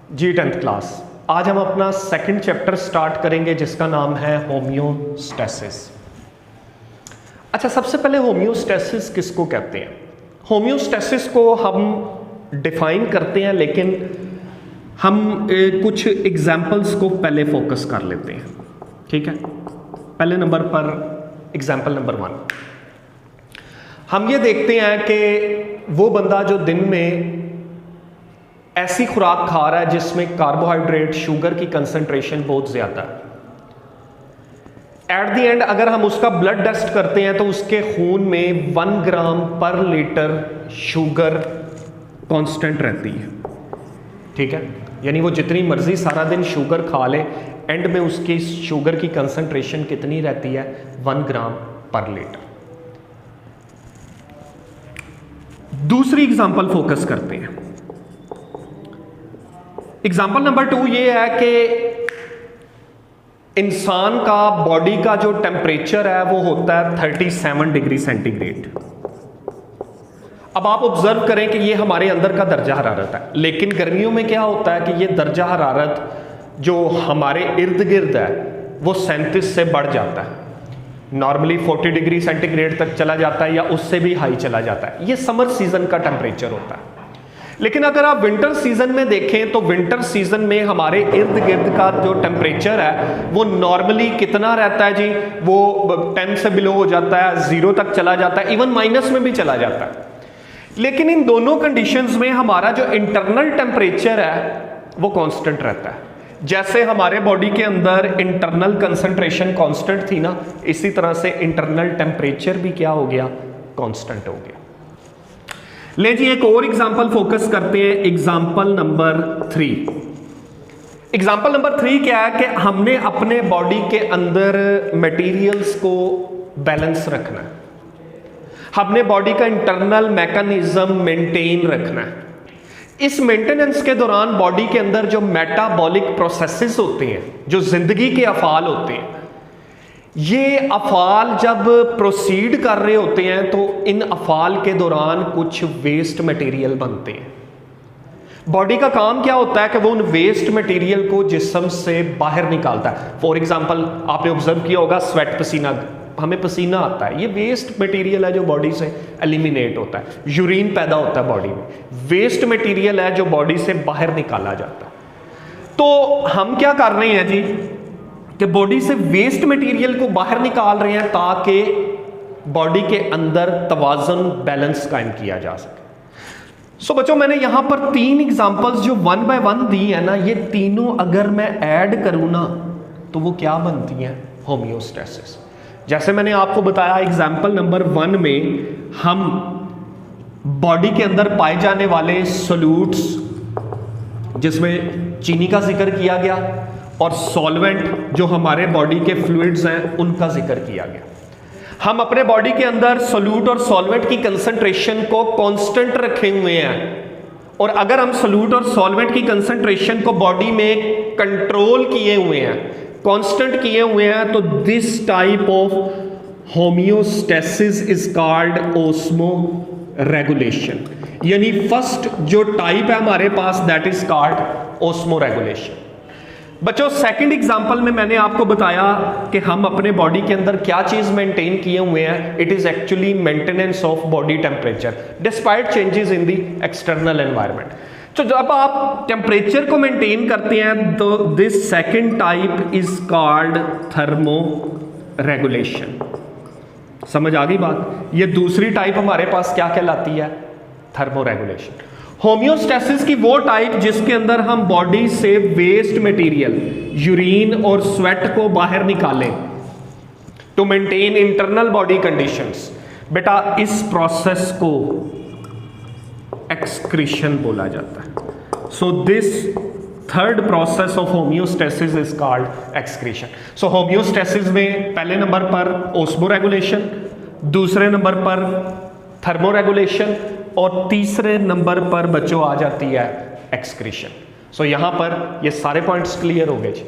जी 10th class. आज हम अपना सेकंड चैप्टर स्टार्ट करेंगे जिसका नाम है होम्योस्टैसिस। अच्छा, सबसे पहले होम्योस्टैसिस किसको कहते हैं? होम्योस्टैसिस को हम डिफाइन करते हैं, लेकिन हम कुछ एग्जाम्पल्स को पहले फोकस कर लेते हैं। ठीक है, पहले नंबर पर एग्जाम्पल नंबर 1 हम ये देखते हैं कि वो बंदा जो दिन में ऐसी खुराक खा रहा है जिसमें कार्बोहाइड्रेट, शुगर की कंसंट्रेशन बहुत ज़्यादा है, एट द एंड अगर हम उसका ब्लड टेस्ट करते हैं तो उसके खून में 1 ग्राम पर लीटर शुगर कांस्टेंट रहती है। ठीक है, यानी वो जितनी मर्जी सारा दिन शुगर खा ले, एंड में उसकी शुगर की कंसंट्रेशन कितनी रहती है? 1 ग्राम पर लीटर। दूसरी एग्जांपल फोकस करते हैं। एग्जाम्पल नंबर 2 ये है कि इंसान का बॉडी का जो टेम्परेचर है वो होता है 37 डिग्री सेंटीग्रेड। अब आप ऑब्जर्व करें कि ये हमारे अंदर का दर्जा हरारत है, लेकिन गर्मियों में क्या होता है कि ये दर्जा हरारत जो हमारे इर्द गिर्द है वो 37 से बढ़ जाता है। नॉर्मली 40 डिग्री सेंटीग्रेड तक चला जाता है या उससे भी हाई चला जाता है। ये समर सीजन का टेम्परेचर होता है। लेकिन अगर आप विंटर सीजन में देखें तो विंटर सीजन में हमारे इर्द गिर्द का जो टेम्परेचर है वो नॉर्मली कितना रहता है जी? वो 10 से बिलो हो जाता है, 0 तक चला जाता है, इवन माइनस में भी चला जाता है। लेकिन इन दोनों कंडीशंस में हमारा जो इंटरनल टेम्परेचर है वो कांस्टेंट रहता है। जैसे हमारे बॉडी के अंदर इंटरनल कंसंट्रेशन कांस्टेंट थी ना, इसी तरह से इंटरनल टेम्परेचर भी क्या हो गया? कांस्टेंट हो गया। ले जी एक और एग्जांपल फोकस करते हैं, एग्जांपल नंबर 3। एग्जांपल नंबर 3 क्या है कि हमने अपने बॉडी के अंदर मटेरियल्स को बैलेंस रखना है, हमने बॉडी का इंटरनल मैकेनिज्म मेंटेन रखना है। इस मेंटेनेंस के दौरान बॉडी के अंदर जो मेटाबॉलिक प्रोसेसेस होते हैं, जो जिंदगी के अफाल होते हैं, ये अफाल जब प्रोसीड कर रहे होते हैं तो इन अफाल के दौरान कुछ वेस्ट मटेरियल बनते हैं। बॉडी का काम क्या होता है कि वो उन वेस्ट मटेरियल को जिस्म से बाहर निकालता है। फॉर एग्जांपल आपने ऑब्जर्व किया होगा स्वेट, पसीना, हमें पसीना आता है, ये वेस्ट मटेरियल है जो बॉडी से एलिमिनेट होता है। यूरिन पैदा होता है बॉडी में, वेस्ट मटेरियल है जो बॉडी से बाहर निकाला जाता है। तो हम क्या कर रहे हैं जी कि बॉडी से वेस्ट मटेरियल को बाहर निकाल रहे हैं ताकि बॉडी के अंदर तवाज़ुन, बैलेंस कायम किया जा सके। सो बच्चों, मैंने यहां पर 3 एग्जांपल्स जो 1 बाय 1 दी है ना, ये तीनों अगर मैं ऐड करूं ना तो वो क्या बनती हैं? होम्योस्टैसिस। जैसे मैंने आपको बताया एग्जाम्पल नंबर 1 में हम बॉडी के अंदर पाए जाने वाले सोल्यूट्स, जिसमें चीनी का जिक्र किया गया, और सॉल्वेंट जो हमारे बॉडी के फ्लूइड्स हैं उनका जिक्र किया गया। हम अपने बॉडी के अंदर सोल्यूट और सॉल्वेंट की कंसंट्रेशन को कांस्टेंट रखे हुए हैं, और अगर हम सोल्यूट और सॉल्वेंट की कंसंट्रेशन को बॉडी में कंट्रोल किए हुए हैं, कांस्टेंट किए हुए हैं, तो this type of homeostasis is called osmoregulation. यानी फर्स्ट जो टाइप है हमारे पास that is called osmoregulation. बच्चों, सेकंड एग्जांपल में मैंने आपको बताया कि हम अपने बॉडी के अंदर क्या चीज मेंटेन किए हुए हैं। It is actually maintenance of body temperature despite changes in the external environment. तो जब आप टेम्परेचर को मेंटेन करते हैं तो this second type is called thermo regulation. समझ आ गई बात? ये दूसरी टाइप हमारे पास क्या कहलाती है? Thermo regulation. होम्योस्टैसिस की वो टाइप जिसके अंदर हम बॉडी से वेस्ट मटेरियल, यूरिन और स्वेट को बाहर निकालें to maintain internal body conditions. बेटा, इस प्रोसेस को एक्सक्रीशन बोला जाता है। So this third process of homeostasis is called excretion. So homeostasis में पहले नंबर पर ओस्मो रेगुलेशन, दूसरे नंबर पर थर्मो रेगुलेशन, और तीसरे नंबर पर बच्चों आ जाती है एक्सक्रीशन। सो यहां पर ये सारे पॉइंट्स क्लियर हो गए जी।